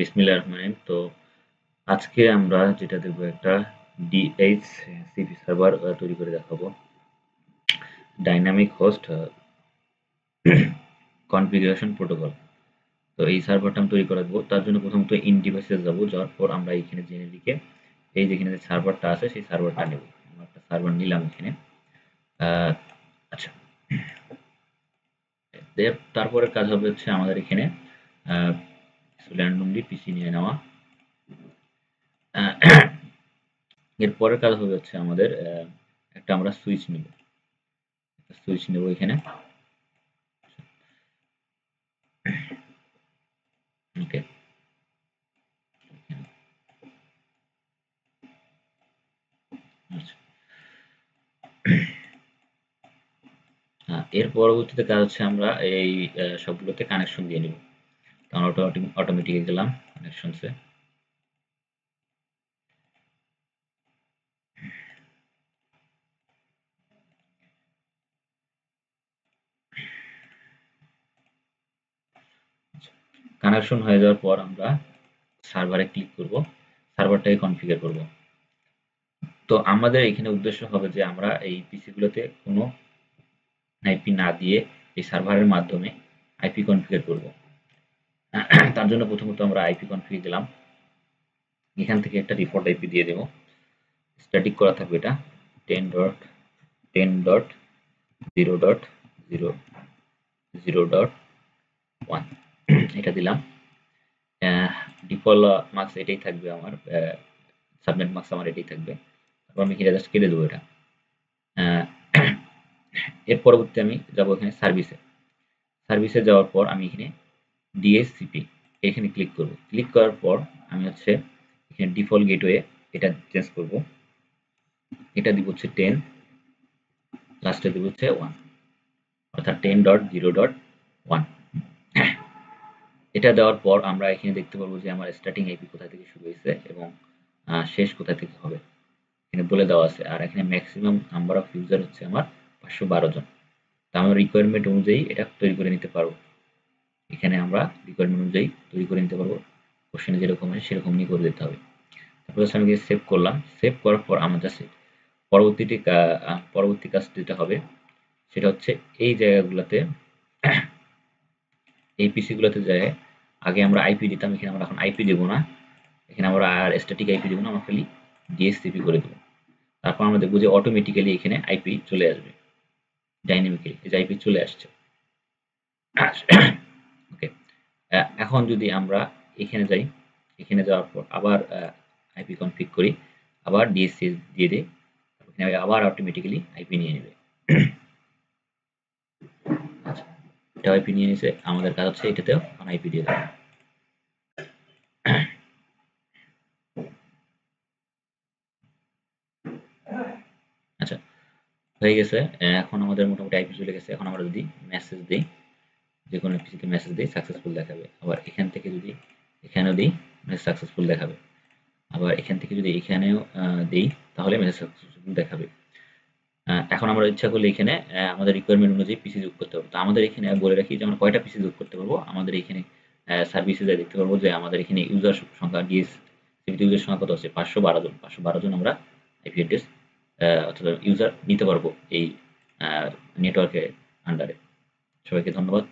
বিসমিল্লাহির রহমানির রহিম। তো আজকে আমরা যেটা দেখবো একটা DHCP সার্ভার তৈরি করে দেখাবো। Dynamic host configuration protocol. তো এই সার্ভারটা আমি তৈরি করে দেবো। তার জন্য প্রথমত ইন ডিভাইসে যাবো, যাওয়ার পর আমরা এখানে জেনেরিকে এই যেখানে যে সার্ভারটা আছে সেই সার্ভারটা নেব। আমরা একটা সার্ভার নিলাম এখানে। আচ্ছা, তারপরের কাজ হবে হচ্ছে আমাদের এখানে র্যান্ডমলি পিসি নিয়ে নেওয়া। এর পরের কাজ হবে হচ্ছে আমাদের একটা আমরা সুইচ নেব এখানে। ওকে, আচ্ছা। এর পরবর্তীতে কাজ হচ্ছে আমরা এই সবগুলোতে কানেকশন দিয়ে নিব। আমরা অটোমেটিকে গেলাম কানেকশনসে। কানেকশন হয়ে যাওয়ার পর আমরা সার্ভারে ক্লিক করব, সার্ভারটাকে কনফিগার করব। তো আমাদের এখানে উদ্দেশ্য হবে যে আমরা এই পিসি গুলোতে কোনো আইপি না দিয়ে এই সার্ভারের মাধ্যমে আইপি কনফিগার করব। তার জন্য প্রথমত আমরা আইপি কনফিগ দিলাম। এখান থেকে একটা ডিফল্ট আইপি দিয়ে দেব। স্ট্যাটিক করা থাকবে এটা 10.10.0.0.1 এটা দিলাম। ডিফল্ট মার্কস এটাই থাকবে আমার, সাবনেট মার্কস আমার এটাই থাকবে। তারপর আমি এখানে জাস্ট কেটে দেবো এটা। এর পরবর্তী আমি যাবো এখানে সার্ভিসে যাওয়ার পর আমি এখানে ডিএসসিপি এখানে ক্লিক করব। ক্লিক করার পর আমি হচ্ছে এখানে ডিফল্ট গেটওয়ে এটা চেঞ্জ করব। এটা দিব হচ্ছে 10, লাস্টে দিব হচ্ছে 1, অর্থাৎ 10.0.1। এটা দেওয়ার পর আমরা এখানে দেখতে পারবো যে আমার স্টার্টিং আইপি কোথা থেকে শুরু হয়েছে এবং শেষ কোথা থেকে হবে এখানে বলে দেওয়া আছে। আর এখানে ম্যাক্সিমাম নাম্বার অফ ইউজার হচ্ছে আমার 512 জন। তা আমার রিকোয়ারমেন্ট অনুযায়ী এটা তৈরি করে নিতে পারবো। এখানে আমরা রিকোয়ারমেন্ট অনুযায়ী তৈরি করে নিতে পারবো। কোশ্চেনে যেরকম আছে সেরকম নিয়ে করে দিতে হবে। তারপর আমি সেভ করলাম। সেভ করার পর আমার জাস্ট পরবর্তী কাজ যেটা হবে সেটা হচ্ছে এই জায়গাগুলোতে এই পিসি গুলোতে যায় আগে আমরা আইপি দিতাম, এখানে আমরা এখন আইপি দেবো না। এখানে আমরা আর স্ট্যাটিক আইপি দেবো না, আমরা খালি ডিএসসিপি করে দেবো। তারপর আমরা দেখবো যে অটোমেটিক্যালি এখানে আইপি চলে আসবে, ডাইনামিক্যালি এই যে আইপি চলে আসছে। ওকে, এখন যদি আমরা এখানে যাই, এখানে যাওয়ার পর আবার আইপি কনফিগ করি, আবার ডিএসসি দিয়ে দিই, এখানে আবার অটোমেটিক্যালি আইপি নিয়ে নেবে। আচ্ছা, এটা আইপি নিয়ে নিছে, আমাদের কাজ হচ্ছে এটাতেও আইপি দিয়ে দেবো। আচ্ছা, হয়ে গেছে। এখন আমাদের মোটামুটি আইপি চলে গেছে। এখন আমরা যদি মেসেজ দিই, যে কোনো পিসিতে মেসেজ দিই, সাকসেসফুল দেখাবে। আবার এখান থেকে যদি এখানেও দিই, মেসেজ সাকসেসফুল দেখাবে। আবার এখান থেকে যদি এখানেও দিই তাহলে মেসেজ সাকসেসফুল দেখাবে। এখন আমরা ইচ্ছা করলে এখানে আমাদের রিকোয়ারমেন্ট অনুযায়ী পিসি যোগ করতে পারবো। তো আমাদের এখানে বলে রাখি যে আমরা কয়টা পিসি যোগ করতে পারবো। আমাদের এখানে সার্ভিসে যাই দেখতে পারবো যে আমাদের এখানে ইউজার সংখ্যা ডিএসসিপিতে ইউজার সংখ্যা কত আছে, 512 জন। 512 জন আমরা আইপি অ্যাড্রেস অর্থাৎ ইউজার নিতে পারবো এই নেটওয়ার্কের আন্ডারে। সবাইকে ধন্যবাদ।